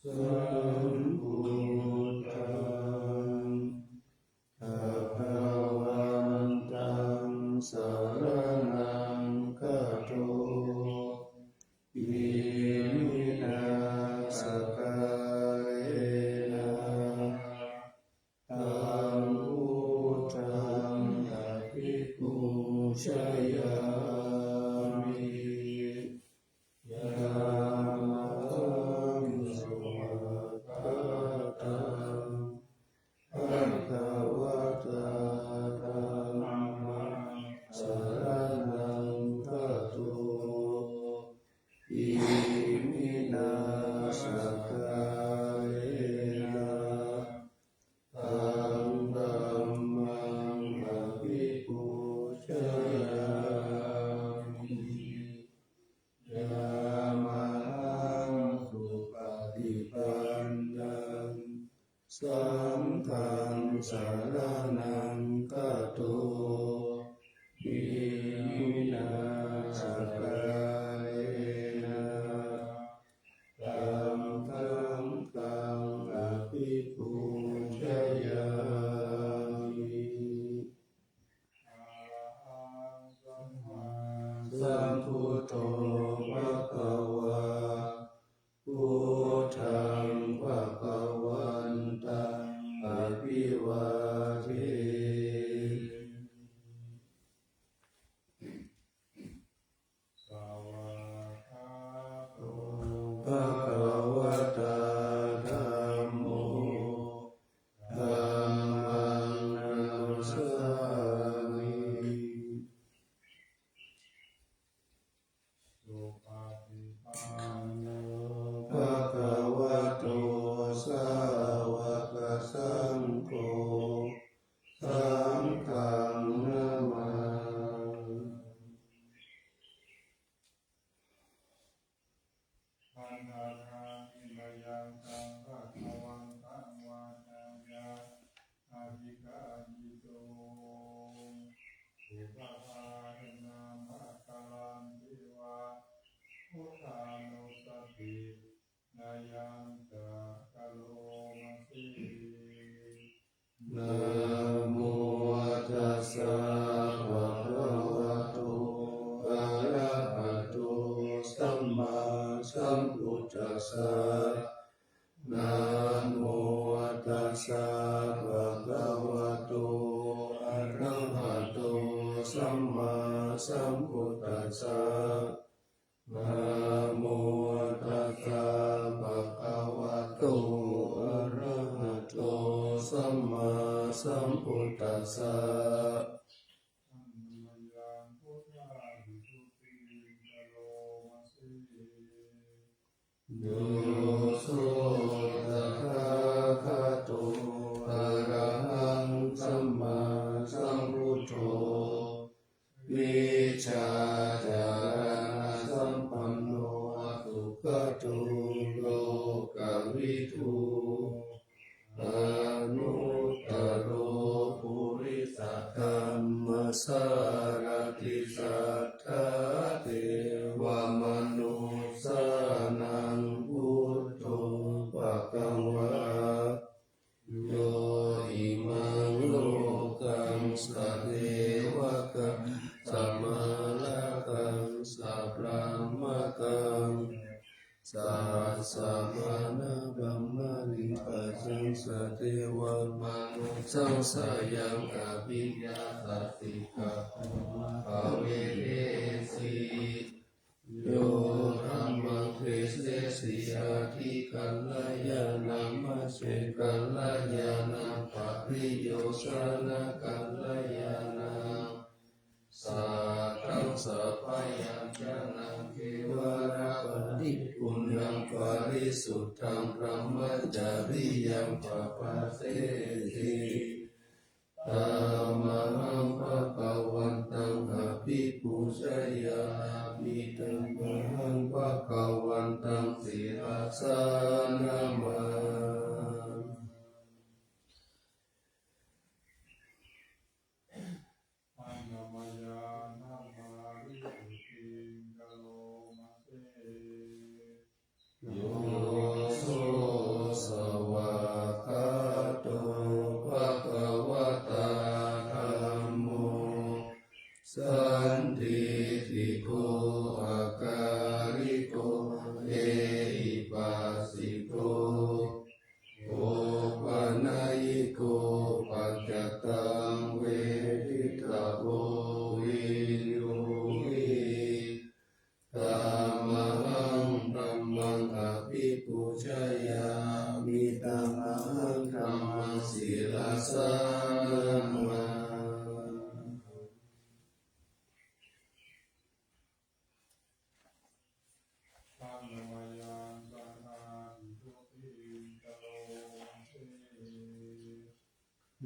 สัมพุทธังอะระวันตังสรณังคัจโตอิมินาสกายนะธัมมุตังอะภิปุชยามิยามะสวากขาตังภควตาธัมมังสรณังคัจโตอิมินาสกายนะธัมมังอภิปุชยามิยามะสุปฏิปันนังสังฆังสรณังคัจโตอิมินาสกายนะธัมมังอภิปุชยามิสัมพุทโธภควาพุทธังภควันตังอภิวาเทสวากขาโตภควตาธัมโมธัมมังนัมสสามิสุปฏิปันโนภควโตสาวกสังโฆสังฆังนะมาพันธานิมยังตังภะวันตังวาจายาอาภิกายิโตสุภาภาหนาภะกาลันติวาพุทธานุสตินายังจะกะโลมาสีนะโมตัสสะภะคะวะโตอะระหะโตสัมมาสัมพุทธัสสะนะโมตัสสะภะคะวะโตอะระหะโตสัมมาสัมพุทธัสสะนะโมตัสสะภะคะวะโตอะระหะโตสัมมาสัมพุทธัสสะโยโสตถาคโตอะระหังสัมมาสัมพุทโธวิชาจารณสัมปันโนสุขโตโลกวิทูอนุตตโรปุริสธรรมสา ารติสัทธาเทวมนุสานังพุทโธภควาโยอิมังโลกังสัพเพวะกังสัมมาละกังสัพพะมะกังสัสสะมานะกัมมะนิปัสสังสเทวมนุสังสายังอภิญญาสติกะภเวเรสีโยธัมมังเทเสสิอาทิกัลยานัมมะเสกัลยานัมปะริโยสานกัลยานัมสัทธังสัพพยังญาณังเทวราปฏิปุญญังปาริสุทธังพรหมจาริยังปะปะเสติธัมมังภะคะวันตังอภิปูชยามิธัมมังภะคะวันตังศิรสานามาโยโสสวากขาโตภะคะวะตาธัมโมสันทิฏฐิโกอาการิโกเอหิปัสสิโกโอปัญญิโกปัจจตังเวทิตาโกวินโยวิธัมมังธัมมังอภิปูชยามิธัมมังธัมมังศิรสานามา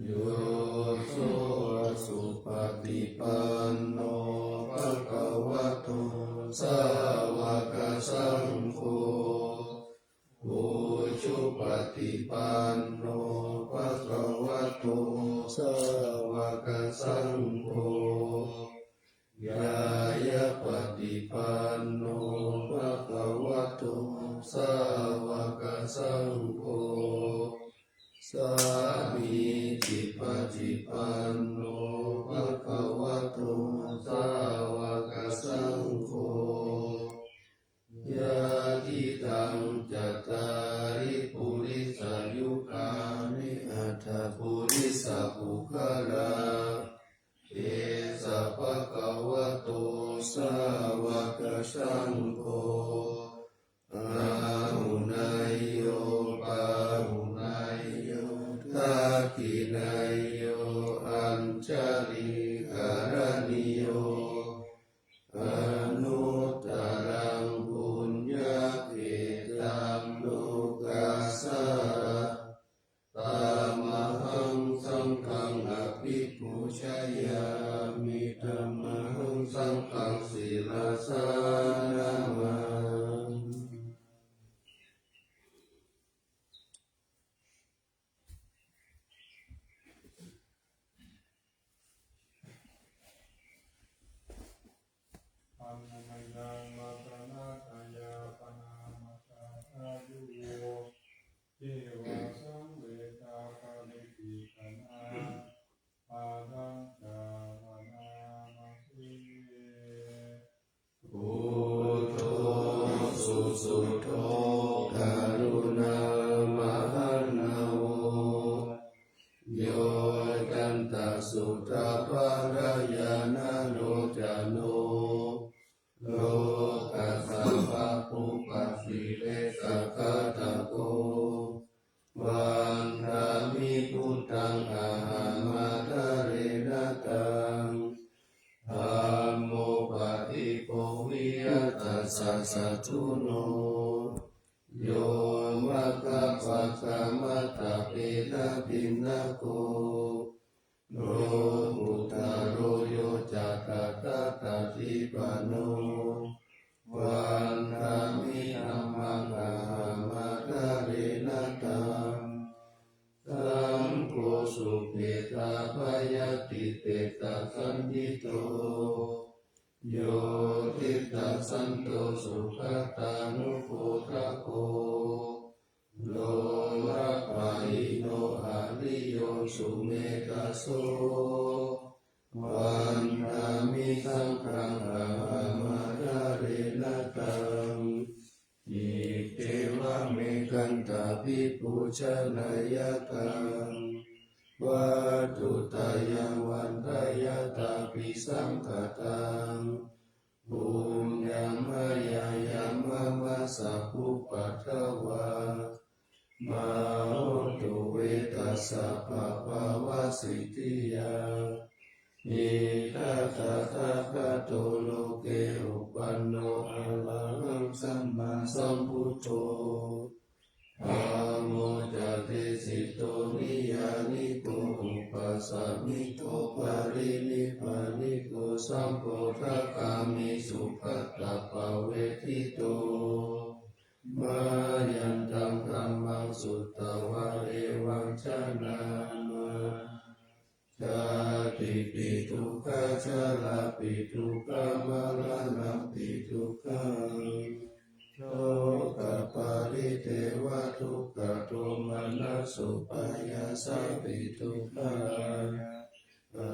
โยโสสุปฏิปันโนภะคะวะโตสาวกสังโฆปุชุปฏิปันโนภะคะวะโตสาวกสังโฆยายะปฏิปันโนภะคะวะโตสาวกสังโฆสามีจิปฏิปันโนภะคะวะโตสาวกสังโฆยะทิตังจัตตาริปุริสายุคานิอัตถปุริสปุคลาเอสะภะคะวะโตสาวกสังโฆอาหุนายโยปาหุนายโยทักขินายโยอัญชลิกรณิโยอนุตตรังปุญญเขตังโลกัสสะธัมมังสังฆังอภิปูชยามิธัมมังสังฆังศิรสานามาสุโธกรุณามหันนาโวโยกันตสุตภารยานาโนจโนโลกัสสะภะปุปัสสิเลสะกะตะโกวันธามิพุทธังอาหามาทะเรนะตังธัมโมปะทิโกวิยัตตัสสะสัทธุโนโยมะกะปะกะมะตะเปนะปินนะโกโรอุตตโรโยจักขะตะตะทิปโนวันธามิธัมมังอาหามาทะเรนะตังสังโฆสุเปตาภยติเตตะสันติโต โยทิตัสสันโตสุขตานุโภคโกโลระปะหิโนอาริโยสุเมตโสวันธามิสังฆังอามาดาเรนะตังอิเทวะเมกันตาภิปุชนายตังวัตุตายังวันทายตาปิสังฆตังปุญญามายายามะมะสัพพุปัทวามะโหตุเวตัสสะภะคะวะสิทธิยาอิทัตถะคะโตโลเกอุปันโนอะระหังสัมมาสัมพุทโธอะโมจะเตสิโตนิยานิโกอุปัสสมิโตปารินิพพานิโกสัมโพธิกามิสุขตปะเวทิโตมายันตังธัมมังสุตตวะเอวังชนะมาชาติปิทุกขชาลาปิทุกขมรณะปิทุกขังโชกปาริเทวทุกขโทมนัสสุปายาสาปิทุกขังอา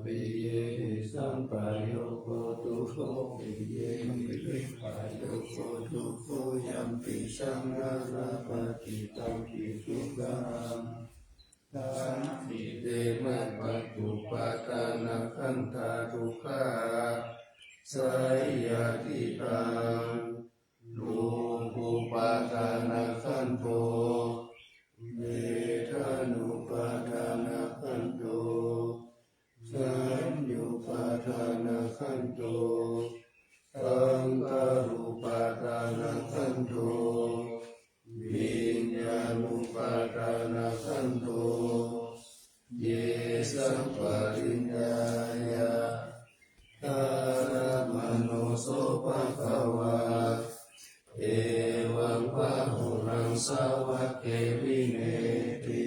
ปิเยหิสัมปายโยโคทุโขปิเยหิริปายโยโคทุโขยัมปิสังฆาปฏิตังปิทุกขังสันติเตมะปัจจุปาทานาคันธาทุกขาสายยาติตังรูปุปาทานาคันโทเวทานุปาทานาคันโทสัญญูปาทานาคันโทสังขารุปาทานาคันโทวิญญาณุปาทานาคันโทเยสัมปริญญายาตารมโนโสภะคะวะเอวังพะหุรังสาวะเกวิเนติ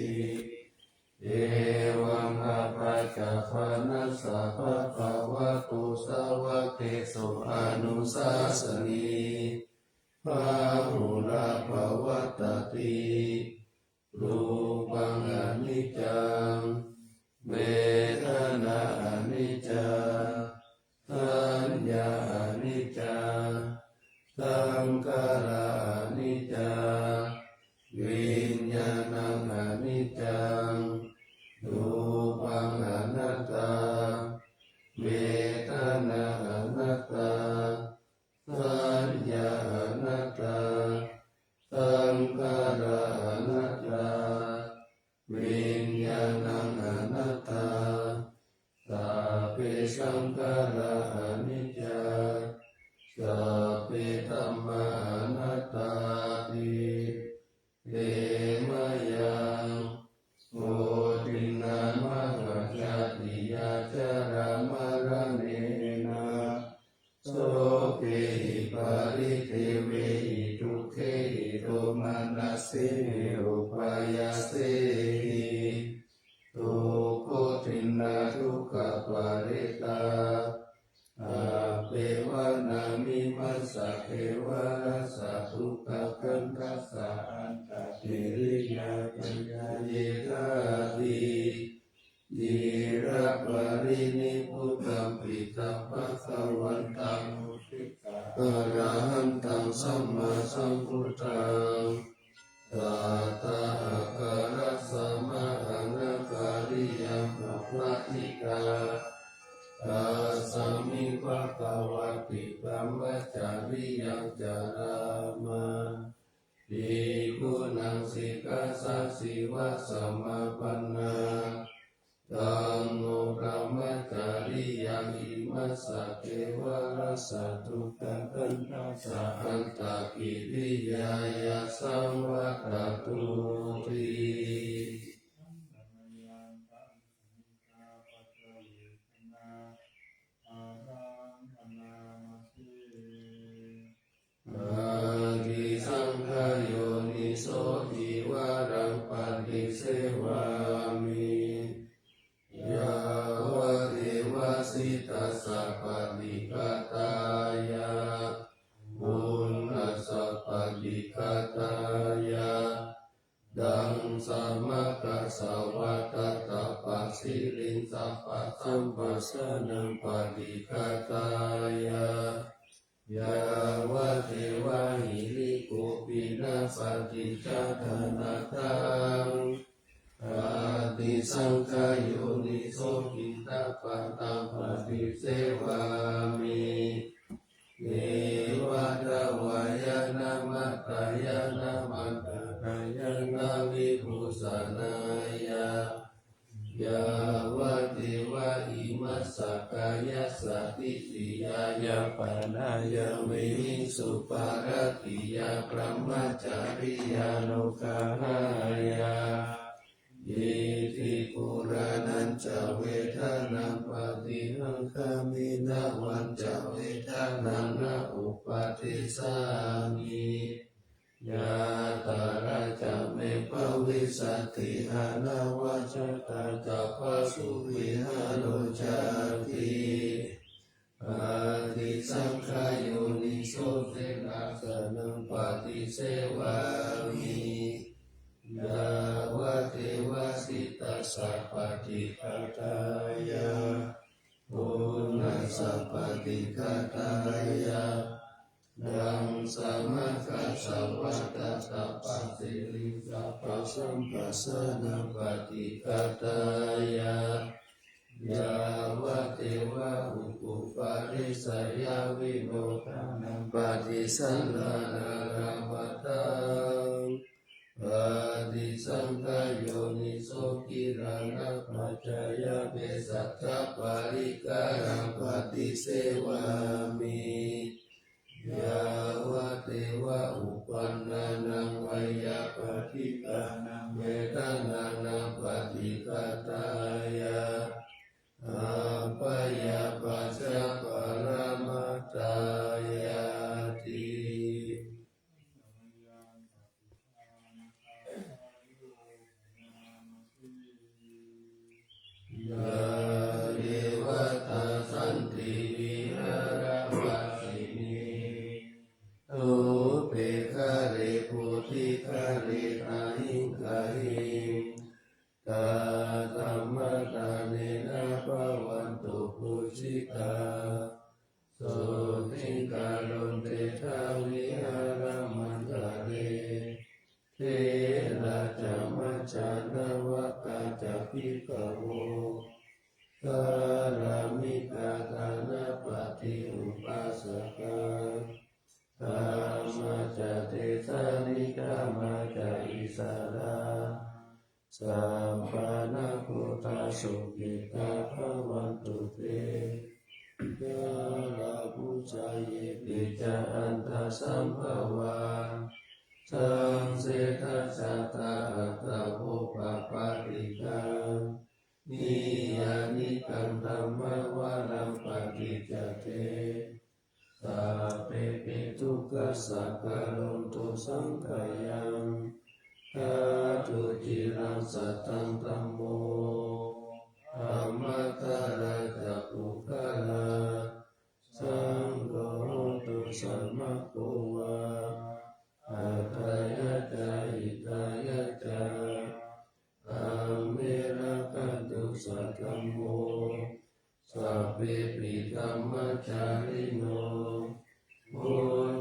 เอวังอภัจจพานัสสะภะคะวะโตสาวะเกสุอนุสาสนีพาหุระภวัตติรูปังอนิจจังเวทนาอนิจจังสัญญาอนิจจังสังขารอนิจจังวิญญาณังอนิจจังรูปังอนัตตาเวทนาอนัตตาสัญญาอนัตตาสังขารอนัตตาวิญญาณังอนัตตาสัพเพสังขาราอนิจจาสัพเพธัมมาอนัตตาติเตมะยังโมทินามะหัจจติยาจารามะระเนนะโสเกหิปาริเทเวหิทุกเขหิโทมานัสสิอุปายาเสหิทุกขทินนาทุกขปาริตาอาเปวะนามิมัสสะเทวะรัสสะทุกขคันทัสสะอันตติริยาปัญญาเยธาติยิระปารินิพุตตัมปิตัมภะคะวันตังอะระหันตังสัมมาสัมพุทธังตถาคารัสสะมะหังการิยังอัปปะทิกาตัสสมิภะคะวะติธัมมัจจาริยังจารามาภิกขุนังสิกขาสัสสิวะสัมมาปันนาธัมโมพระมัจจาริยังอิมัสสะเทวะรัสสะทุกขคันทัสสะอันตกิริยายาสัมวัตตุติอาทิสังขโยนิโสติวารังปันติเสวามิยาวะเทวะสิตัสสะภะ ฏิฆาตายะปุณณสัพพติฆาตายะดังสัมมากัสสวะตตาปัสสิลิงสัพพะสัมปัสสะนังปฏิฆาตายะยาวะเทวะหิริโกปินาปฏิจจทนาทังปฏิสังขโยนิโสกิตาปัตตังปฏิเสวามิเอวะทวายนะมัตตายนะมัตตายนะวิภูสนายะยาวะเทวะอิมัสสะกายะสัตติติยายะปานายะเวหิสุปารติยะพระมจาริยาโลกาหายะเยติปุรานันจะเวทานังปฏิหังคามินาวันจะเวทานังนาอุปติสามิยาตาราจะเมภวิสัตติหานาวาจตาจะพาสุวิหาโลจาติปฏิสังขโยนิโสเทนะสนังปฏิเสวามิยาวะเทวะสิตาสัพพติฆาตายะปุณณสัพพติฆาตายะดังสัมมากัสสวะตตาปัสสิลิงสัพพะสัมปัสสะนังปฏิฆาตายะยาวะเทวะอุปุปาริสยาวิโนทานังปฏิสันทานารามัตตังปฏิสังขโยนิโสกิรานะปัจจายะเปสัทธปาริการังปฏิเสวามิยาวะเทวะอุปันนานังวายาปฏิกานังเวทนานังปฏิฆาตายะอาปยาปัสสะปรมัตตายาติยาเดวตาสันติวิหารวัสสินีตุเปขะเรปุถิขะเรตาหิงกะหิงตาธัมมตาเนนะภวันตุปุชิตาโสทิงกาลนเตทาวิหารมันตะเรเทระจามัจจานาวะกาจปิกโวกาลามิกาตานาปฏิอุปัสสกาธรรมจเตสานิกามาจอิสาราสัมปานาพุทธสุขิตาภวันตุเตกาลาภูชายเยปิจาอันตสัมภวาสังเสทะชาตาอัตตาโภปะปะติกังนิยานิกังธรรมวารังปฏิจจเตสัพเพปิทุกขสักการุณตุสังขยังทาตุจิรังสัตตังธัมโมธัมมะทาราจะปุคลาสังโฆตุสัมมาโกวาอัตถยะจาอิตายะจาธัมเมระคันตุสัทธัมโมสัพเพปิธัมมัจจาริโนโม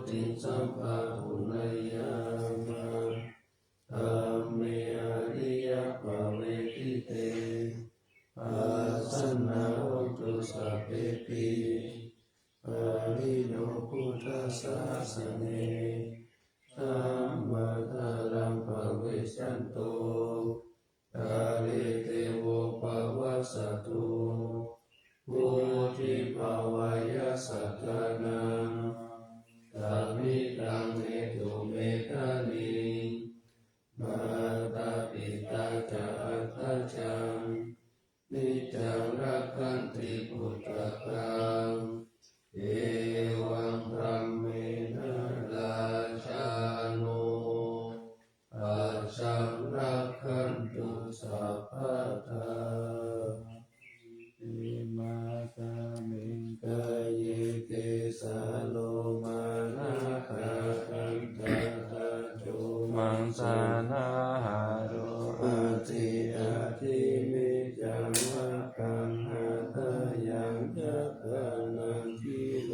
ติสัมภะหุนยามะธัมเมอริยภเวทิเตปัสสนาโหตุสัพเพปิปาริโนพุทธศาสเนสัมมาทารังภเวชันโตกาเลเตโวภวัสสตุพุทธิภวายสัตตานังสัมมิตังเมตุเมธานิมาตาปิตาจะอัตตาจังนิจังรักขันติพุทธกังเอวังพระเมนะราชาโนปัจฉังรักขันตุสัพพะทาอิมาตามิงกาย สานาหาโรอาทิอาทิมิจังวะกังหาทายังยักขานังกิโล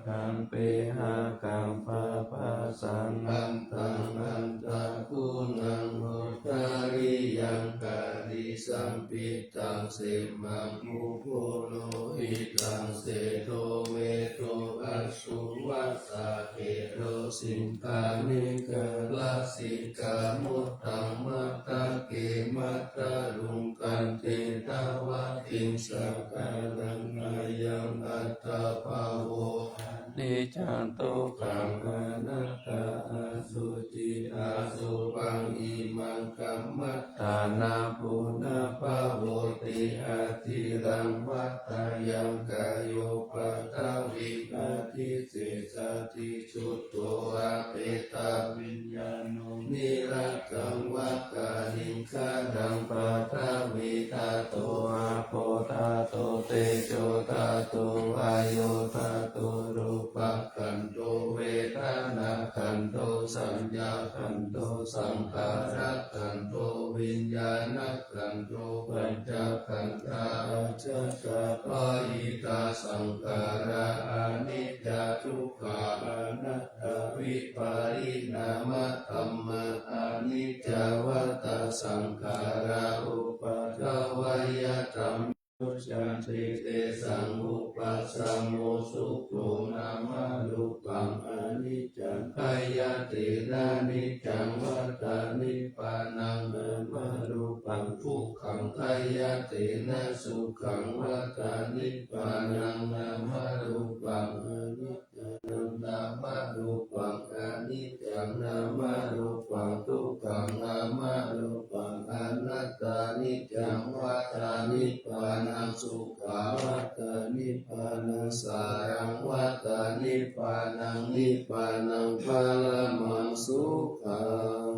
กังเปหากังปะปะสัง อันตังอันตะคุณังโหตาริยังกาลิสัมปิตังเสมังมุโคโลหิตังเสโทเวโตอสุวัสสะเกโรสิงคานิกาลาสิกามุตตังมัตตะเกมัตตะลุงกันเตตาวะติงสการังอายังอัตตาภาโวนิจังตุขัง อนัตตาอาสุจิอาสุปังอิมังกัมมัตตานาปุนาภาโวติอาทิรังวัตตายังกายโยปัตตาวิอาทิเสสติชุตโตอาเปตาวิญญาโนนิรัตตังวัตตานิงคาดังปัตตาวิตาโตอาโปตาโตเตโชตาโตวายโยตาโตรูปะขันโตเวทนาขันโตสัญญาขันโตสังขารขันโตวิญญาณขันโตปัญจขันธาจักขะปะยิตาสังขาราอนิจจทุกขาอนัตตาวิปาริณามะธัมมาอนิจจวัตตสังขาราอุปาทวยธรรมยันติเตสังอุปัสสโมสุขโขนามาลุปังอนิจจังขายตินานิจจังวัฏฏานิพพานังนามาลุปังทุกขังขายตินาสุขังวัฏฏานิพพานังนามาลุปังอนิจจังนามาลุปังอนิจจังนามาลุปังทุกขังนามาลุปังอนัตตานิจจังวัฏฏานิพพานังสุขาวัฏฏานิพพานังสารังวัฏฏานิพพานังนิพพานังพาลมังสุขัง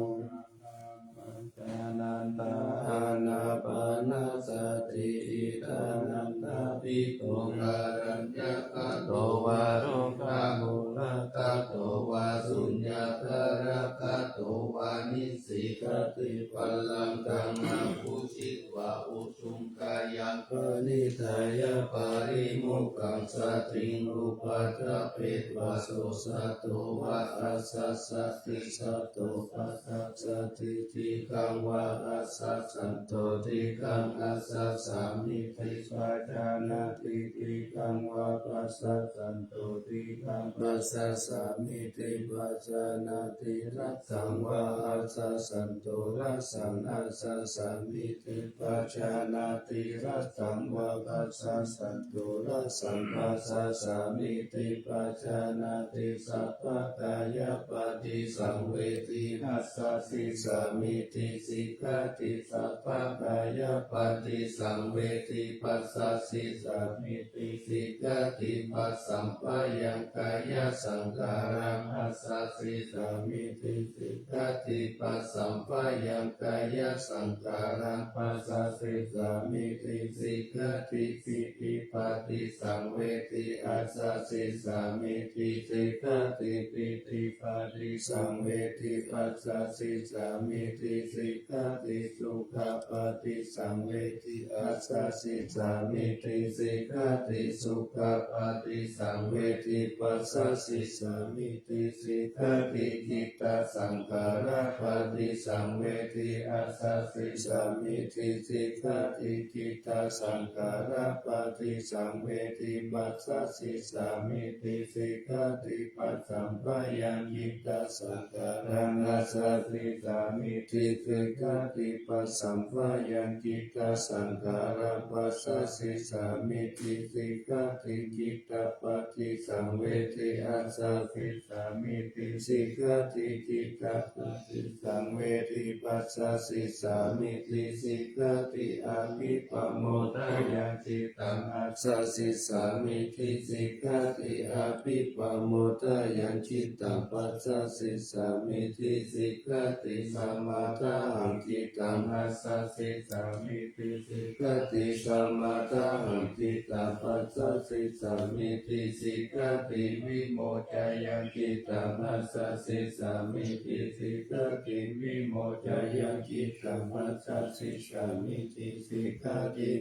จานันตา อานาปานาสติอิทานันตาปิโตการัญญะกะโตวารุกามุลกะโตวาสุญญาตระกะโตวานิสิกติปัลลังกังอาภูชิตวะอุชุงกายังปณิทายะปาริมุขังสัตติงุปัฏฐะเปตวะโสสัตโตวะอาสัสสติสัตโตปัสสัสสติทิกังวะอาสัสสันโตทิกังอาสัสสามิติปัจจานาติทิกังวะปัสสัสสันโตทิกังปัสสัสสามิติปัจจานาติรัตถังวะอาสัสสันโตรัสสังอาสัสสามิติปัจจานาติรัตถังวะปัสสัสสันโตรัสสังอาสัสสามิติปัจจานาติสัพพะกายปฏิสังเวทีนัสสะสิสามิติสิกขติสัพพะกายปฏิสังเวทีปัสสะสิสามิติสิกขติปัสสัมปะยังกายสังขารังอัสสะสิสามิติสิกขติปัสสัมปะยังกายสังขารังปัสสะสิสามิติสิกขติปิติปฏิสังเวทีอัสสะสิสามิติสิกขติปิติปฏิสังเวทีปัสสะสิสามิติสิกขติสุขปฏิสังเวทีอัสสะสิสามิติสิกขติสุขปฏิสังเวทีปัสสะสิสามิติสิกขติกิตตสังขารปฏิสังเวทีอัสสะสิสามิติสิกขติกิตตสังขารปฏิสังเวทีปัสสะสิสามิติสิกขติปัสสัมปะยังกิตตสังขารังอัสสะสิสามิติสิกขติปัสสัมปะยังกิตตสังขารังปัสสะสิสามิติสิกขติกิตตปฏิสังเวทีอัสสะสิสามิติสิกขติกิตตปฏิสังเวทีปัสสะสิสามิติสิกขติอภิปโมทยา ยังจิตตังอัสสะสิสามิทิสิกขาติอาภิปโมทะยังจิตตังปัสสะสิสามิทิสิกขาติสัมมาทาหังจิตตังอัสสะสิสามิทิสิกขาติสัมมาทาหังจิตตังปัสสะสิสามิทิสิกขาติวิโมจายังจิตตังอัสสะสิสามิทิสิกขาติวิโมจายังจิตตังปัสสะสิสามิทิสิกขาติ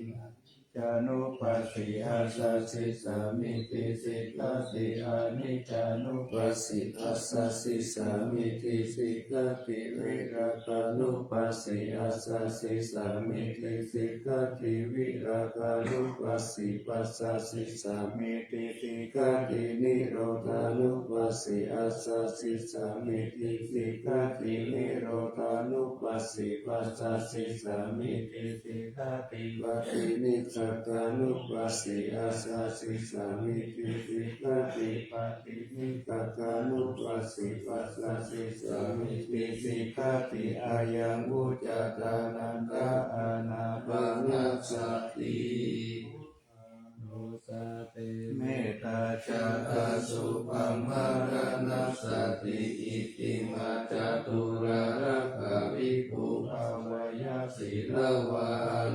จานุปัสสิอาสาสิสามิติสิกขาติอานิจานุปัสสิอาสาสิสามิติสิกขาติวิราคานุปัสสิอาสาสิสามิติสิกขาติวิราคานุปัสสิปัสสะสิสามิติสิกขาตินิโรธานุปัสสิอาสาสิสามิติสิกขาตินิโรธานุปัสสิปัสสะสิสามิติสิกขาติปฏินิสสตานุปัสสิอาสาสิสามิติสิกขาติปฏินิสสตานุปัสสิปัสสะสิสามิติสิกขาติอายังวุจตานันตาอานาปานาสติโนสติเมตตาจาสุปัมมารณสติอิติมาจตุราระภาวิภูภาวายาสีลวา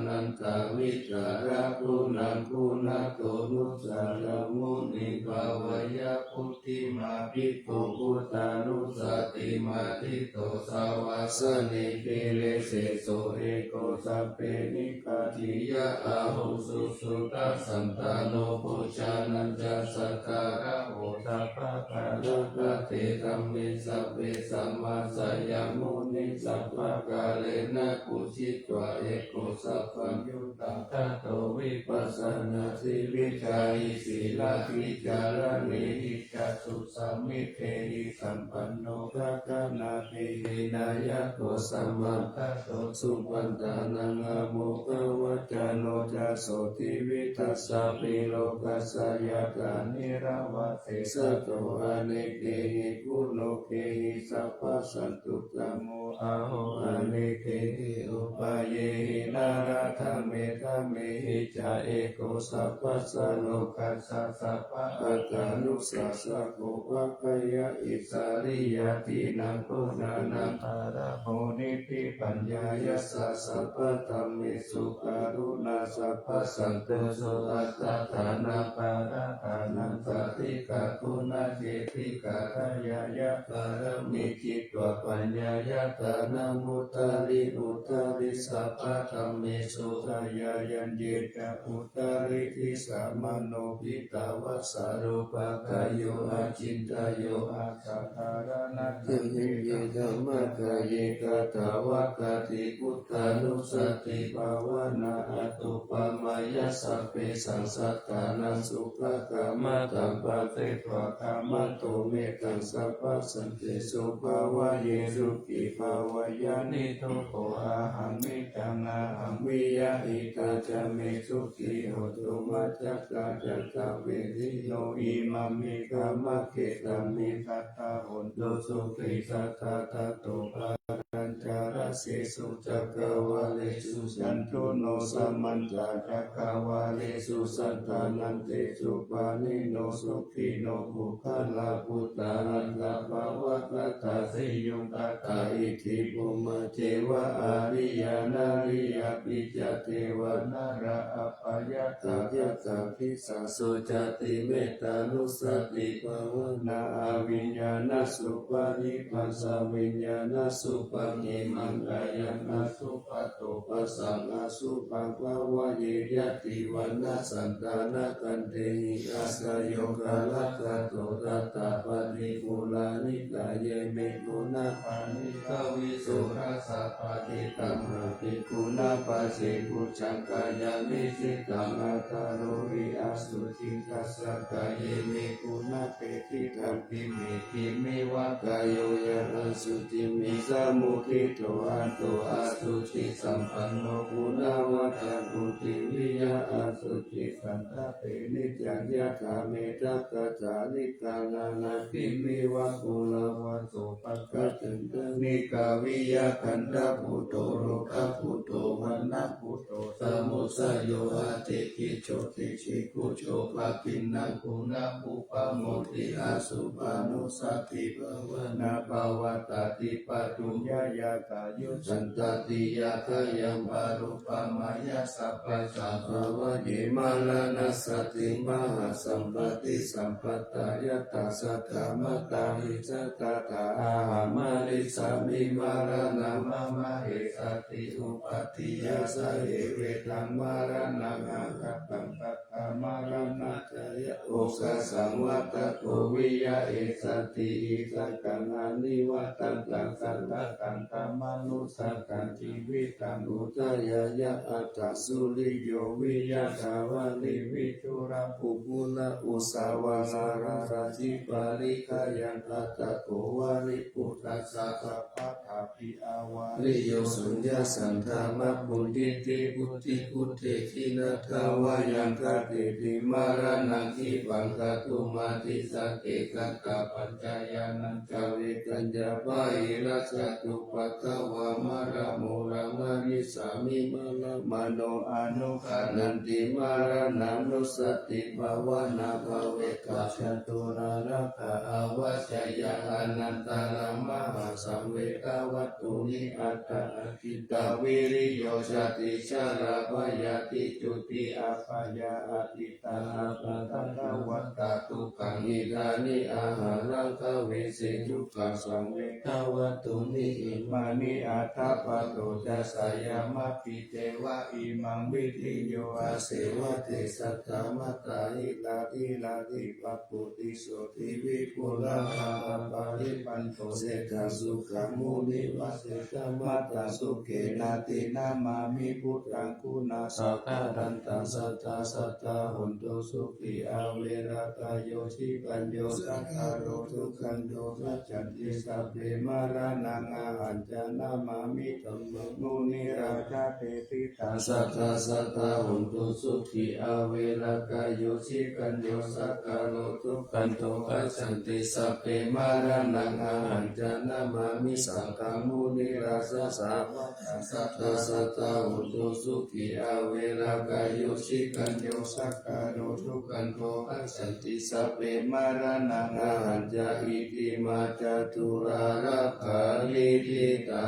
นันตวิจาระปุนังคุณโตนุสารมุนิภาวายาพุทธิมาภิกขุพุทธานุสติมาทิโตสาวาสนิกิเลเสโสเอโกสัพเพนิกาทิยะอาหุสุสุตัสสันตาโนปุชานันจะสักการะโอทัพพะคาระกะเตธัมมิสัพเพสัมมาสัยยมุนิสัพพะกาเลนะกุชิตวะเอโกสัพพัญญุตังทัตโตวิปัสสนาสิวิชาอิสีลาภิจารณีอิจัสสุสัมมิเทหิสัมปันโนภะคะนาภิหินายะโกสัมมาทัตโตสุปันตานังอะโมภวัจจโนจัสโสติวิทัสสะปิโลกัสสยกานิราวะเสสะโตอะเนเกหิกุโลเกหิสัพพสันตุตโมอะโหอะเนเกหิอุปาเยหินาราธเมธเมหิจาเอโกสัพพสัโลกัสสะสัพพะอัตตานุสัสสะโกภะคยะอิสาริยตินังปุนานังอาระโหนิติปัญญายสสะสัพพะธัมมิสุการุณาสัพพะสันตุโสอัตตาฐานาปาราฐานังปฏิกาคุณาเจติกาทายายะปารมิจิตวปัญญายะตานังอุตริสัพพะธัมมิสุขายายันเยจะอุตริทิสามโนปิตาวัสสารุปกายโยอาจินตโยอาสัทธารนัตถิเยธรรมะกายเยกตาวะกติพุทธานุสติภาวนาอัตตุปมายะสัพเพสังสัตตานังสุขกามตังปะเตภวะกามโตเมตังสัพพสันติสุภาวะเยสุขิภาวายานิโทโกอาหังมิจังอาหังวิยะอิตาจามิสุขิโหตุมัจจกาจักขเวทิโนอิมัมมิกามะเกตัมมิทัตตาโหนตุสุขิสัทธาทัตโตภารัญจารเสสุจักขวาเลสุสันตุโนสัมมันตาจักขวาเลสุสัตตานันเตสุปานิโนสุขิโนบุคลาพุตตานันตภาวะตตาสิยุงตตาอิทิภูมิเทวะอาริยานาริยปิจเทวนาราอัปปายะตายะตาภิสาสุจติเมตตานุสติภาวนาอวิญญาณสุปาริปัสสะวิญญาณสุปะหิมังกายาสุปะโตปัสสังอาสุปังภาวะเยยติวันนาสันตานากันเตหิอาสโยกาลตะโตตัตตะปฏิปุลานิกายเยเมกุณาปานิกาวิสุราสะปฏิตัมหะภิกขุนาปัสสิปุจังกายามิสิตังอัตตาโรริอาสุจิตัสสะกายเยเมกุณาเปติตัมปิเมติเมวะกายโยยะสุจิมิสมุ คิโตอันโตอาสุจิสัมปันโนกุณาวัฏฏุติวิยะอาสุจิสันตเตนิจัญญาคาเมตักขะจานิกานานาปิมิวะกุลวะโสปักขะตึงตนิกาวิยะคันธพุโตโรคะพุโตวันนะพุโตสมุสโยอาติกิโชติชิกุโชภะกินนังกุณะปุปะโมติอาสุปานุสติภวนาภาวตาติปตุญญายากายุสันตติยาคยังปารุปมายาสัพพะสัพพวะเยมาลานัสสติมหาสัมปติสัมปตายตาสัทธามตาหิจตตาอาหามาริสามิมาราณามะมะเหสติอุปัฏฐิยาสะเหเวทังมารานังอาคัปปังปัตตามารานะจายะโอสะสังวัตโกวิยะเอสติอิสังกังอานิวัตังตังสันตตังธรรมานุสังกังชีวิตังอุตยายะอัตตสุริโยวิยะทาวาลิวิจุระปุปุละอุสาวาสาราราจิปาริกายังอัตตโกวาริปุตตัสสะสัพพะทาปิอาวาริโยสุญญาสันธามะปุติติพุทธิพุทเทขินะทาวายังคาเตติมารานังคิปังคตุมาติสักเกกังกาปัญจายานังจาเวกัญญาปะหิรัสสตุปัตตวามาระโมรังมานิสามิมาลามโนอนุขานันติมารานังนุสติภาวนาภเวกัจจตุราระภาอวัจยาอนันตารมหาสังเวกวัตตุนิอัตตะอคิตาวิริโยชติชาราภยติจุติอาภยาอติตาอาภะทัตวัตตาตุขังอิดานิอาหารังคเวเสยุกังสังเวกวัตตุนิอิมานิอัตถปโตจัสสยามะปิเตวะอิมังวิทิโยอาเสวะเตสัตตมตาหิลาทิลาทิปัปปุติโสติวิปุระหะปะริปันโตเสกสุขมุนิวัสเสตมัตตสุเกนาตินามามิพุทธังคุณาสักการันตังสัตตาสัตตาหุนตุสุขีอาเวรากายโยชิปัญโยสังขารโรทุกขันโตสัจจันติสัพเพมารานังอาหันจานามามิธัมมังมุนิราชาเตติตาสัตตาสัตตาหุนตุสุขีอาเวรากายโยชิปัญโยสังขารโรทุกขันโตสัจจันติสัพเพมารานังอาหันจานามามิสังฆมุนิราชาสาวกสัตตาสัตตาหุนตุสุขีอาเวรากายโยชิปัญโยสังขารโรทุกขันโตสัจจันติสัพเพมารานังอาหันจาอิติมาจตุราระคาลิทิตา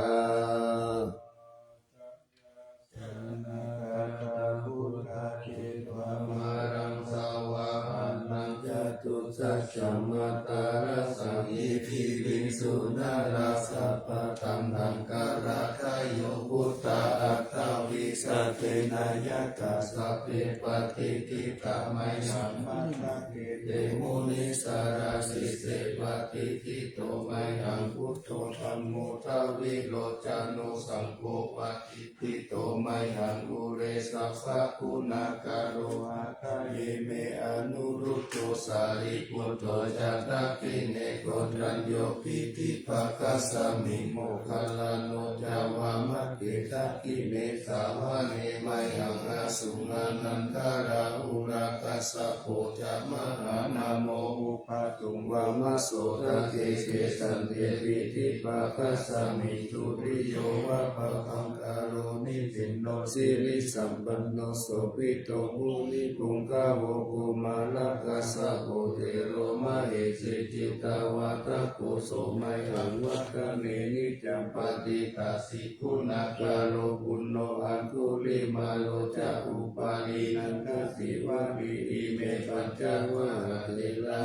พุทธาเจตวามารังสาวานังจตุสัจจมัตตาระสังอิทิวิสุนาราสัพพะตัมหังการะทายโยพุทธาอัตถวิสัตเตนายกาสัพเพปฏิทิตามัยสัมมาทัเกเตมุนิสาราสิเสปฏิทิโตมัยหังพุทโธธัมโมทวิโรจานุสังโฆปฏิทิโตมัยหังอุเรสัพพะคุณาการโรหะคาเยเมอนุรุตโตสาริปุตโตจัตตาคิเนโกตัญโยปิติภะคัสสมิโมคคัลลาโนจาวามะเกตักิเนสาวะเนมัยหังอาสุนานันทาราอุราคัสสะโพจามหานาโมอุปาตุงวามะโสตะเกเกสันเตปิติภะคัสสมิทุริโยวะภะคังคาโรนิติโนสิริสัมปันโนโสภิโตมุนิปุงกาโวกุมาลกัสสะโพเทโรมะเหสิจิตาวาตะโกโสมัยหังวัคเนนิจัมปติตาสิคุณากาโลปุณโนอันตุลิมาโลจะอุปาลีนันทสิวะวิอิเมปัญจวัฏเทลา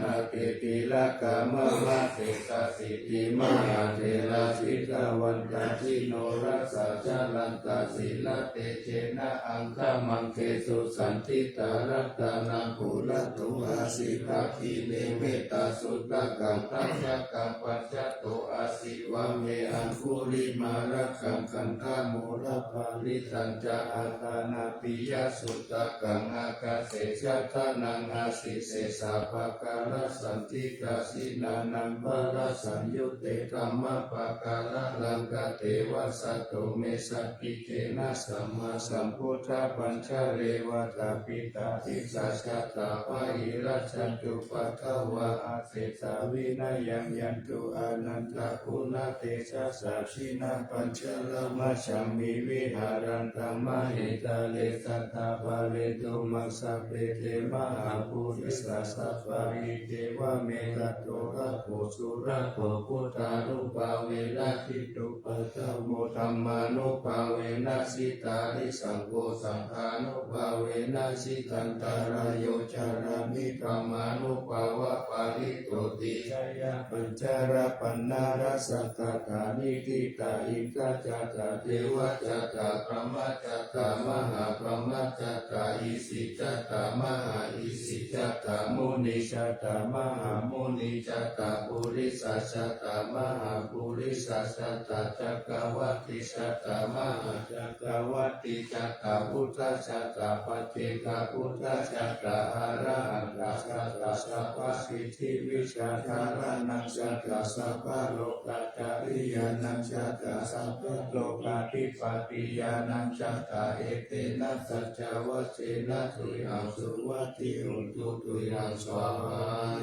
นาเกติลกามะมะเตตาสิติมหาเทลาสิกาวันตาจิโนรัสสะจารันตาสิลเตเจนะอังคมังเกสุสันติตารัตตานังปุระตุอาสิภาคีเนเมตตาสุตตะกังตัญญกังปัญจโตอาสิวะเมอันคุริมารักขังคันธาโมระภาลิตัญจะอาตานาปิยสุตตะกังอากาเสชะทานังอาสิเสสะภะการ ลสันติกาสินานังปะระสัญยุเตธัมมะปะกาละลังกะเทวะสัตโตเมสักกิเกนะสัมมาสัมพุทธปัญชาเรวตาปิตาทิสัจจตาภะหิรัจฉันตุปัทวะอาเสสาวินายังยันตุอนันตคุณเตชะสัชชินาปัญชลมัชฌามิวิหารันตมหิตาเลสัตตาภาเรตุมัสสะเปเตมหาภูริสัสสะภาริเทวะเมตโตระโภสุระโภพุทธานุภาเวนะทิตุปัตตโมธัมมานุภาเวนะสิตาริสังโฆสังฆานุภาเวนะสิกันตารายโยจารามิธรรมานุภาวะปาริโตติชยปัญจารปันนารัสสะกตานิทิตาอิกาจัตตาเทวจัตตาพระมัจจัตตามหาพระมัจจัตตาอิสิจัตตามหาอิสิจัตตามุนิจัตตามหามุนิจัตตาปุริสัชจัตตามหาปุริสัชจัตตาจักรวัติจัตตามหาจักรวัติจัตตาพุทธจัตตาปัจเจกพุทธจัตตาอรหันตจัตตาสัพพสิทธิวิชาธารนังจัตตาสัพพโลกัจจาริยานังจัตตาสัพพโลกาภิปติยานังจัตตาเอเตนะสัจจวัชเชนะตุยังสุวัตติอุตุตุยังสวา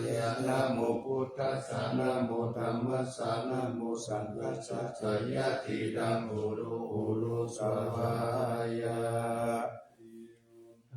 ยะนะโมพุทธัสสะนะโมธัมมัสสะนะโมสังฆัสสะสยะติดังอุรุสวายะ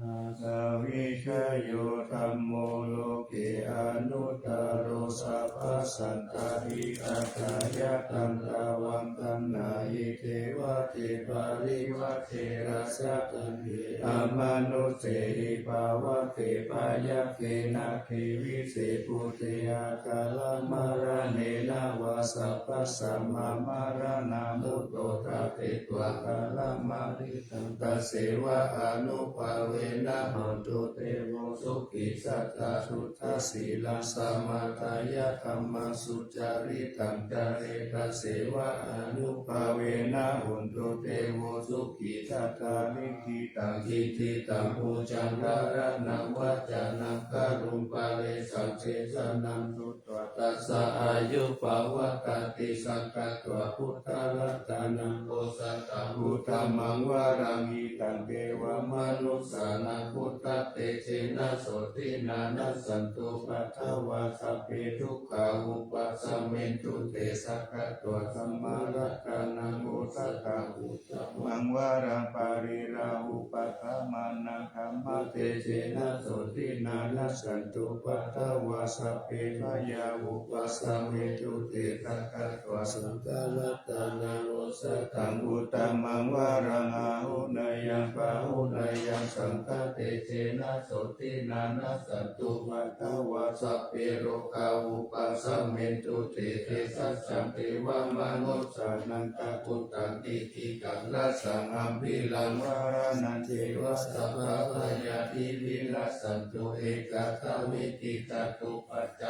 อาสาวิชโยธัมโมโลเกอนุตตโรสัพพสันตติอัตถายะตัมตาวังตัมนายิเทวะเทปาริวะเทระสะตันติอามนุเสหิภาวะเทปายะเกนะเทวิเศปุเตอาคาลมาระเนนะวาสัพพสัมมามาระนามุตโตตะเตตวะคาลมาริตังตะเสวะอนุภาเวนะหันตุเตโวสุขิสัตตาสุทธสีลังสมาทายะธรรมสุจาริตังจาเรตะเสวะอนุภาเวนะหันตุเตโวสุขิสัตตานิทิตังอิทิตังภูจังระระนังวัจจานังกะรุมปะเลสังเสสนังสุตตะตัสสะอายุภาวะกติสังกัตตวะพุทธรัตนังโกสัตตังพุทธมังวารังอิตังเทวมนุสสานังพุทธเตเชนะโสตินานัสสันตุปัทวาสัพเพทุกขาอุปัสสเมนตุเตสักขะตัวสัมมารัตนังโอสัตตังอุตตมังวารังปาริราหุปัฏฐามานังธัมมเตเชนะโสตินานัสสันตุปัทวาสัพเพทายาอุปัสสเมนตุเตสักขะตัวสังฆรัตนังโอสัตตังอุตตมังวารังอาหุนยังปะหุนยังสังฆเตเชนะโสตินานัสสันตุปัทวาสัพเพโรกาอุปัสสเมนตุเตเทสัจจังเทวมนุสสานังตะปุตตังติทิกังรัสสังอัมพิลังวารานันเทวะสัพพะพยาธิวิรัสสันตุเอกตาวิติตตุปัจจ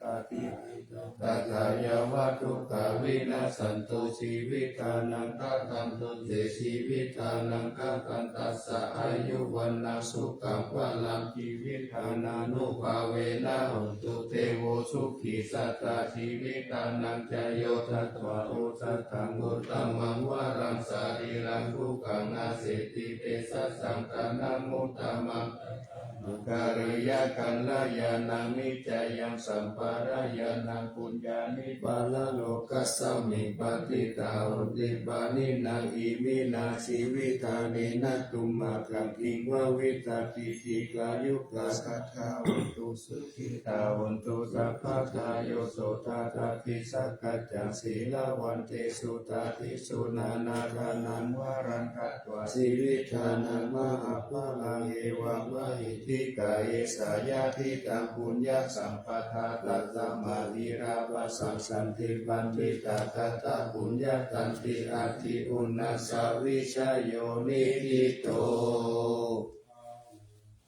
ตติตัทายวัตถุกาวินัสสันตุชีวิตานังตัตันตุเตชีวิตานังกักันตัสสะอายุวันนาสุขังพลังชีวิตานานุภาเวนะหันตุเตโวสุขีสัตตาชีวิตานังจโยทัตวะโอสัตตังอุตตมังวารังสารีรังทุกังอาเสติเตสัสสังฆานามุตตมังการิยาคัลลายานามิจายังสัมปารายานังปุญญานิบาลโลกัสสมิปฏิตาหุติบานินังอิมินาชีวิตานินัตุมาคังอิงวะวิตาติจิกายุกาสัทธาวันตุสุขิตาวันตุสัพพะทายโยโสตตาทิสักกัจจศีลาวันเตสุตาทิสุนานาคานังวารังคัตวะชีวิตานังมหาภาลังเอวังวะหิทิกาเยสายาทิตังปุญญาสัมปทาตัสสะมาลีราวะสังสันติปันติตาตัตตะปุญญาตันติอาทิอุณสาวิชโยนิทิโต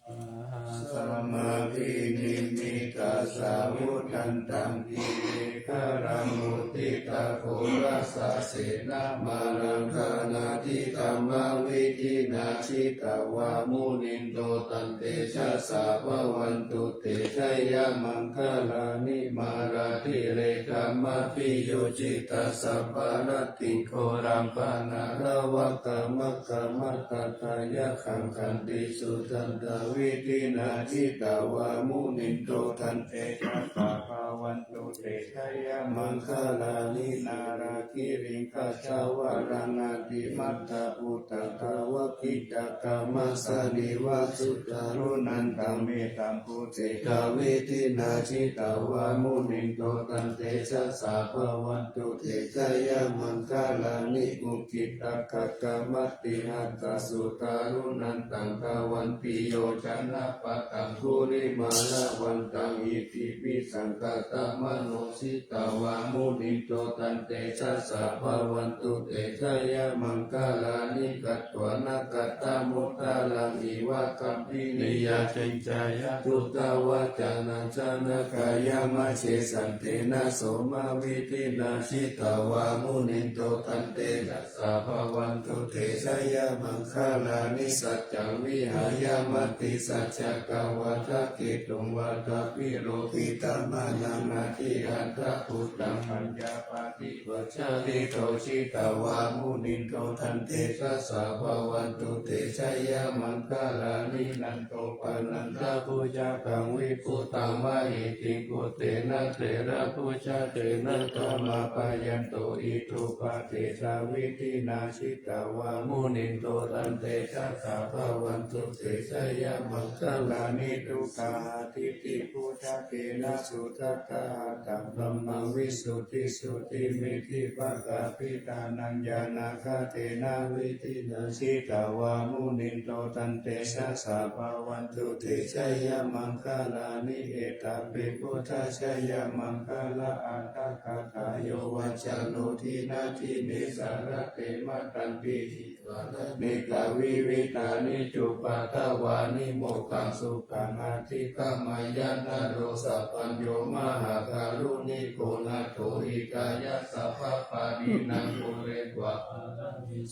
สัมมาทินิมิตาสาวุธันตังกิริคารังมุติตาโครัสสะเสนามานังคานาทิธรรมวิธินาชิตาวามุนินโตตันเตชะสาภวันตุเตชะยะมังคลานิมาราธิเรกามปิโยจิตาสัพพารติโครัมปานาระวะกามะกามะตตายะขังคันติสุตันตวิธินาชิตาวามุนินโตตันเตชะสาภวันตุเตชะยะมังคลานินาราคิริงคาชาวรานาติมัตตาอุตตาวะกิจกามัสสนิวาสุตารุนันตังเมตัมพุเตกาเวทินาชิตาวามุนินโตตันเตชะสาภวันตุเตชะยะมังคลานิอุกิตกะกามัตติหัตตสุตารุนันตังกาวันปิโยชนะปะตังคุริมาลาวันตังอิติปิสังกตมโนสิตาวามุนิโตตันเตชะสาภวันตุเตชะยะมังคลานิกัตวนากัตตมุตตาลังอิวะกัมปินิยาจัญจายะทุตาวาจานัญชนะกายามะเชสันเตนะโสมาวิตินาชิตาวามุนิโตตันเตชะสาภวันตุเตชะยะมังคลานิสัจจังวิหายามติสัจจกาวาทะเกตุงวาทะปิโรปิตามานังนาทิอันทะพุทธังปัญญาปาติวัชชาติโตชิตาวามุนิโตทันเตชะสาภวันตุเตชะยะมังคลานินันโตปานันทะพุจากังวิปุตตังวะอิติกุเตนะเถระพุจาเตนะธรรมาปายันโตอิทุปะเตสาวิธินาชิตาวามุนิโตทันเตชะสาภวันตุเตชะยะมังคลานิทุกขาทิฏฐิพุจาเตนะสุทัตตาตัมธัมมังวิสุทธิสุติมิธิปะกาปิตานัญญานาคาเตนะวิธินาชิตาวามุนิโตตันเตชะสาภวันตุเตชะยะมังคลานิเอตปิพุทธชยมังคลาอัตถคาทายโยวัจจโนทินาทิเนสารเตมะตันปิหิวานิกาวิวิตานิจุปาทวานิโมกังสุขังอาทิกามายานาโรสัพพัญโยมหาการุณิโกนาโถหิกายะสัพพปารินังปุเรตวะ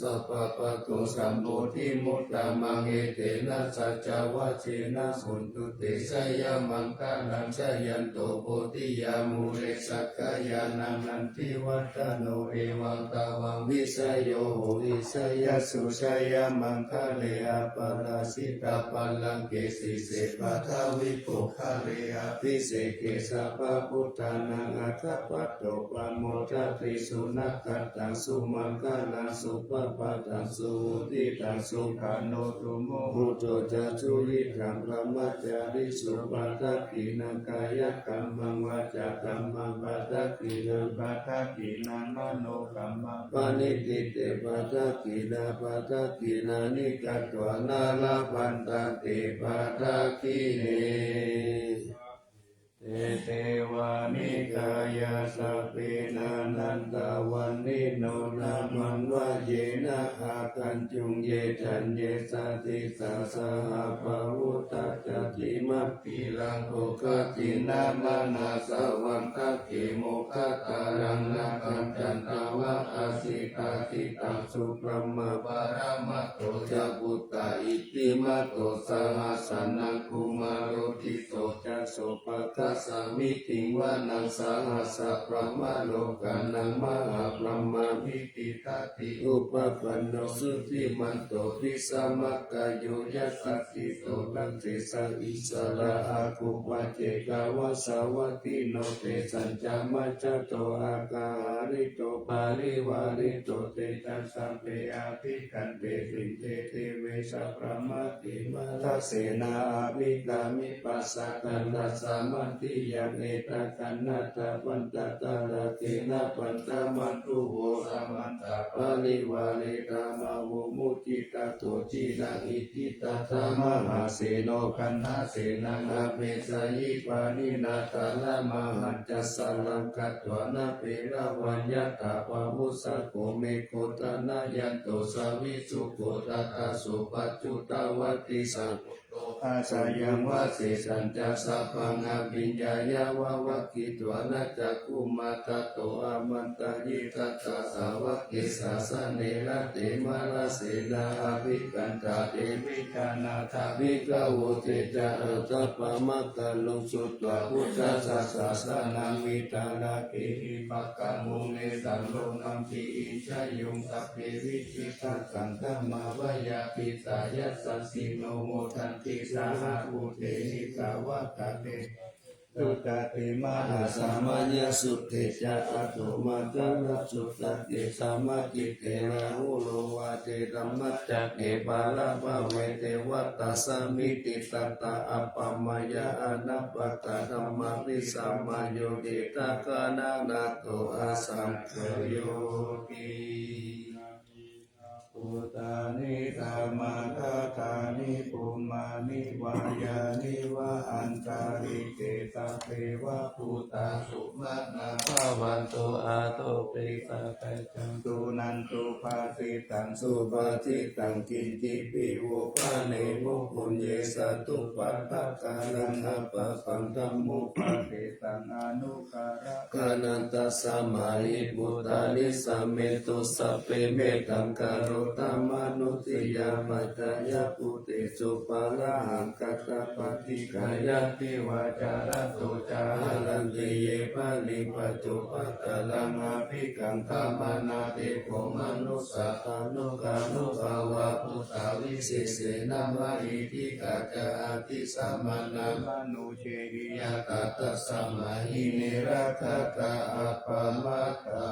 สัพพะปะโตสัมโพธิมุตตะมังเอเตนะสัจจวัชเชนะสุนตุเตชะยะมังคลังชยันโตโพธิยามุเรสักกายานังนันทิวัตโนเอวังตาวังวิสยโยวิสยสุชยมังคะเลอปาราสิตาปัลลังเกสิเสปะทาวิปุคะเลอภิเสเกสัพพพุทธานังอัฏฐปัตโตปัมโมทัตติสุนักขัตตังสุมังคะลังสุปปะตังสุติตังสุขาโนตุโมหุโตจะจุริกังพระมัจจาริสุปะทักขินังกายกัมมังวาจากัมมังปะทักขินังปะทักขินังมโนกัมมังปานิติเตปะทักขินาปะทักขินานิกัตวานาลาพันตเตปะทักขิเนเตเตวานิกายาสัพเพนานันตาวันนิโนนามันวะเยนะอาคันจุงเยจันเยสาติสาสหภาวุตจติมัปปิลังโภคตินามานาสวังคะเกโมคตารังนาคันจันตาวะอาสิตาติตังสุปรมะปารามัตโตจะบุตตาอิติมัตโตสหัสสนังกุมารโรติโตจะโสภะสามิติงวานังสาหัสสะพระมะโลกานังมหาพระมามิติทัตติอุปปันโนสุติมันโตปิสมัคคายโยยัสสติโตตังเตสังอิสระอาคุปะเจกาวะสาวัตติโนเตสัญจามัจจโตอากาหาริโตปาริวาริโตเตจัสสัมเปอาภิกันเตสิเตเทเวสะพระมัตติมาทัสเสนาอาภิกามิปัสสะกันตัสสะมันติยังเอตกันนัตตะปันตตาระเกนะปันตมันตุโวสัมมันตาปาลิวาเลกามะวุมุจิตาโตจินังอิทิตาธรรมหาเสโนคันหาเสนังอาเปสยิปานินาตาละมหัจจสลังกัตวานาเประวัญญาตาปามุสโกเมโคตนายันโตสาวิสุโกตตาสุปัจจุตาวัติสังโตภ อาสายังวา เสสัญจะสัพพังอภิญญายาวะวะกิตวานะจักขุมาตโตอามันตายิทัสสะสาวะเกสาสะเนระเตมาลาเสนาอภิกันตาเตมิกานาทาวิกาโวเตจะเอตัปปะมะกะลงสุตตะพุทธสสะสะสะนังวิตาราเกหิปักกะมุเนสังโลนัมปิอิชายุงสัพเพวิชิตัสสังฆมาวายาปิสายัสสะสิโนโมทันติสาหะอุเทหิสาวะกะเตตุตติมาอาสามัญญสุตเตจะอัตโตมาตังรัสุตติสามาจิเตนะหุโลวาเตธัมมัจจเกปาลาภะเวเทวัตตสามิติตัตตะอัปปมายาอนัปปตะธัมมาวิสัมมาโยเกตากานานาโตอาสัมขโยติปุตานิธรรมาทัฏฐานิปุมานิวายานิวะอันตาริเกตาเทวะปุตตาสุมาณาภาวันโตอาโตปิสาเปจังตุนันตุภาสิตังสุปาทิตังกินจิปิโวปะเนมุปุญเยสตุปัฏฐกาลังอัปปะปังธัมมุปะเทตังอนุการะกานันตัสสะมาหิปุตตานิสัมเมตุสัพเพเมตังกาโรตมนุติยาปัจจายปุติสุปาระหังกัตตปฏิกายติวาจารตุจารันติเยปะลิปัจจุปัตตลังอภิกังธรรมนาเตโกมนุสสะตานุกานุภาวะพุทธาวิเศษนะมะอิทิกาจาติสัมมานัมนุเชหิยะตัสสะมาหิเนระทัตตาอัปปมัตตา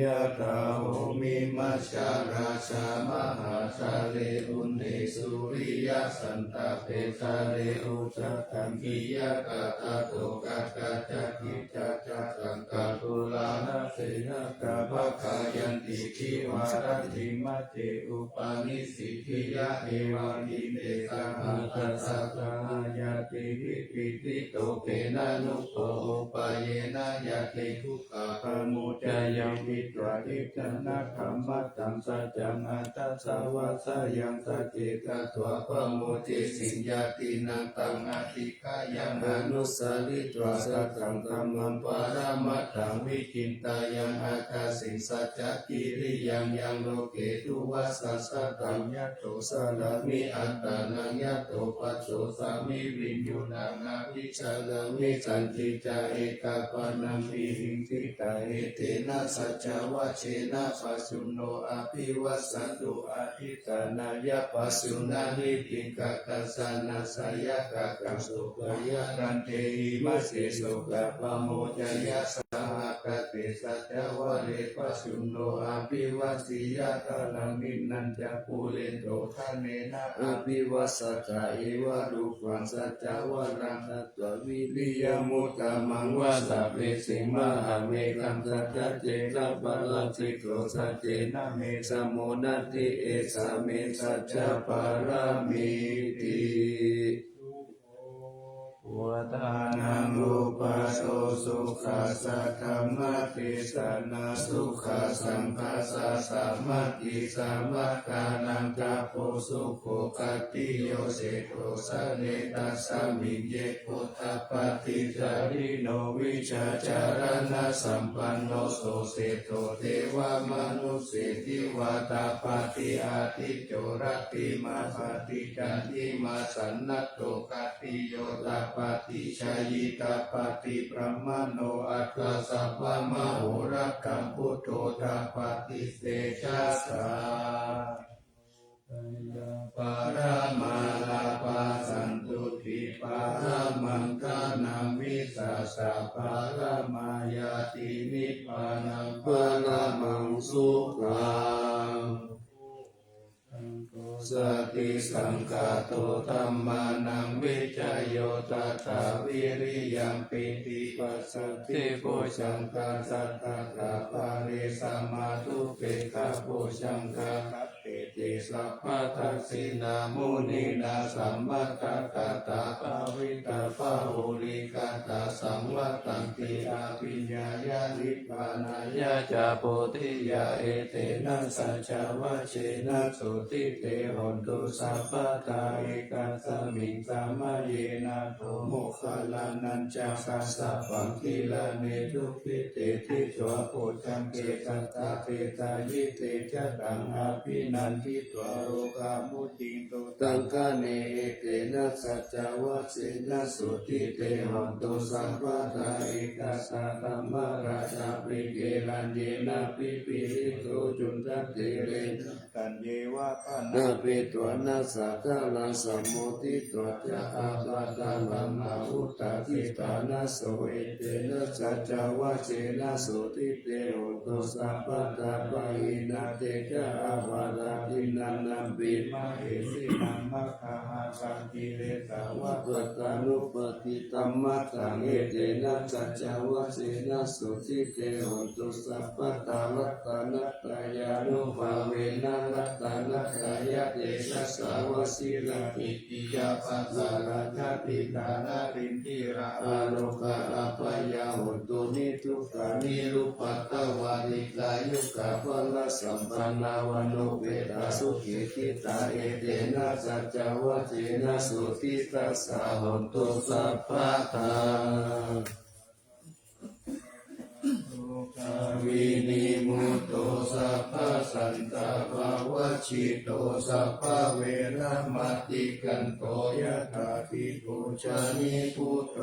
ยะถาโหมิมัชฌาราชามหาชาเลอุนเนสุริยสันตเปชาเลอุจตังกิยะกะตะโตกะกะจักขิจักจักสังกะตุลานะเสนะกะภะคายันติทิวารัตติมะเจอุปานิสิทธิยะเอวานิเตสะหะตัสสะกายาติวิปิติโตเกนะนุโตอุปาเยนะยะติทุกขะปะโมจายังวิตวะทิจันนะคัมมัตตังสัจจังอัตตสาวะสยังสัจเจตตวะปะโมเจสิญญาตินังตังอธิกายังอนุสาริตวะสัตตังธัมมังปารามัตถังวิจินตายังอาคาสิสัจจกิริยังยังโลเกตุวัสสะสัตตังยะโตสารามิอัตตานังยะโตปัสโสสามิวิญญูนังอาภิชานามิสันติจาเอกาปานังปิหิงทิตาเอเตนะสัจจวะเชนะปัสสุโนอภิวัสสันตุอธิตานายะปัสสุนานิปิกะกัสสานาสายะกะกังสุขยะรันเตหิมัสเสสุขะปะโมจายะสหกะเตสัจจวะเรปัสสุโนอภิวัสสิยะตะลังนินันจะปุเรนโตทะเนนะอภิวัสสะจาเอวะรูปังสัจจวะรังสัตตวิริยมุตตะมังวะสัพเพสิมหะเมกังสัจจเจนะปะลังสิโกสัจเจนะเมสะโมนัตติเอสะเมสัจจปารามิติวัฏานังอุปโสสุขัสสะธัมมติสนาสุขัสสังฆัสสะสัมมาติสัมมาทานังกัปโปสุโขคัตติโยเสโตสะเนตัสสะมิเยโพธปาติจาริโนวิชาจารณะสัมปันโนโสเสโตเทวมนุสเสติวาตาปาติอาทิโจรติมาปาติจันติมาสันนัตโตกัตติโยตาปาติชายิตาปาติพระมโนอัตตสัพพะมโหรักขังพุทโธตาปาติเสชาสาปารามาลาปาสันตุติปารามังคานังวิสัสสะปารามายาตินิพพานังปารามังสุขังสติสังฆาโตธัมมานังวิจโยตัตถาวิริยังปิติปัสสติโพชังคาสัตตะปาริสัมมาทุเปกะโพชังคาคัตเตติสัพพะทักษินามุนีนาสัมมัตตะกตาภาวิตาภาหุลิกาตาสังวัตตังติอาภิญญายานิพพานายะจาโพธิยาเอเตนะสัจจวะเชนะสุติเตว หนตุสัพพทาเอกัสสมิงสามะเยนะโทโมคคัลลานัญจาคัสสะปังคิลาเนทุพิเตทิโสโพจังเกตัตตาเตตายิเตจะตังอาภินันทิตวโรกามุติงตุตังกะเนเอเตนะสัจจวัสสินะสุติเตหนตุสัพพทาเอกัสสะธัมมาราชาปริเกลันเยนะปิปิริโตจุนทัตเตเรกันเยวะปะนะเปตวนะสักกะลังสัมโมทิตวจะอาปะตะลังอาอุตตะทิตานะโสเอเตนะสัจจวัสสินะสุติเตโหตุสัพพทาปะหินะเตจะอาวาราทินันนัมปิมะเหสินัมมะคาหาสังกิเลสาวะปะตานุปติตัมมะตังเอเตนะสัจจวัสสินะสุติเตโหตุสัพพทาลัตตานัตตายานุภาเวนะลัตตานัตตายะเตชะสาวสิลอิติยาปัสสะราชติตานารินทิราอาโลกะอาปยาหุตุนิทุกขานิรุปัตตวาริกายุกะพละสัมปันนาวโนเวตาสุขิติตาเอเตนะสัจจวัจเจนะสุติตัสสะหนตุสัพพทาวินิมุตโตสัพพสันตภาวชิโตสัพพเวระมติกันโตยะถาภิกขุชานิพุตโต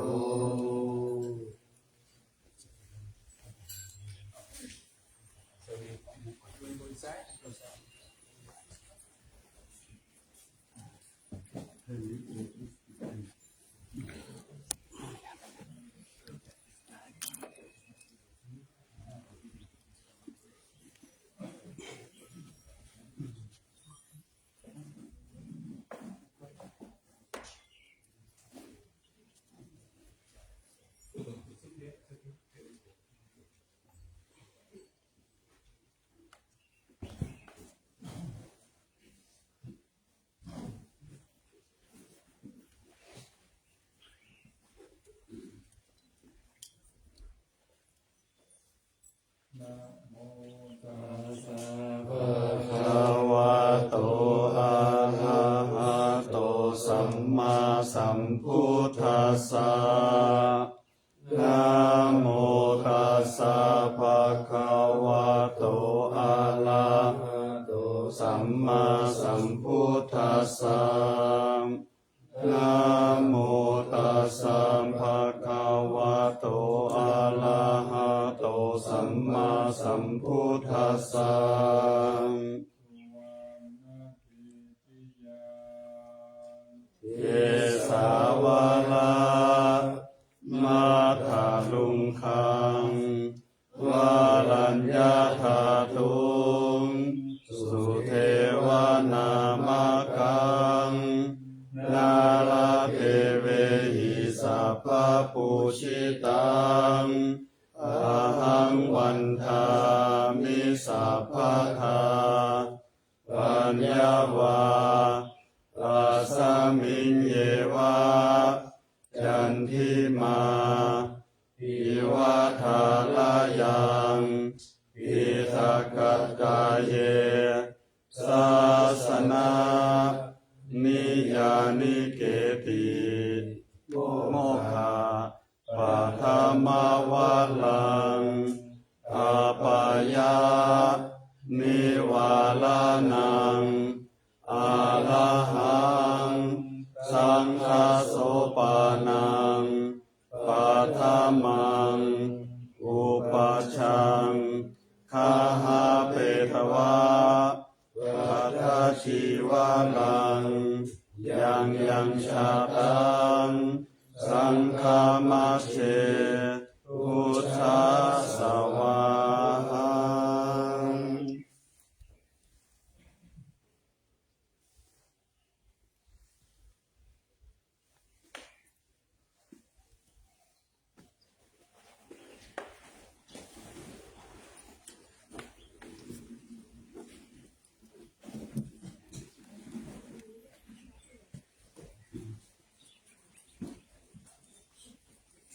สัมพุทธัสสะนะโมตัสสะภะคะวะโตอะระหะโตสัมมาสัมพุทธัสสะนะโมตัสสะภะคะวะโตอะระหะโตสัมมาสัมพุทธัสสะเยสาวาลามาถาลุงคังวารัญญาธาตุงสุเทวนามากังนาลาเทเวหิสัพพปุชิตังอาหังวันทามิสัพพทาปัญญาวาอาสามิงเยวะจันทิมาปิวะทาลายังปิทักกัตตาเยศาสนานิยานิเกติโมฆะปะธรรมวะลังอาปายานิวาลานังอาระหังสังฆโสปานังปัฏฐมังอุปัชชังคาหาเปทวะปัฏฐชีวะลังยังชาตังสังฆามัชเช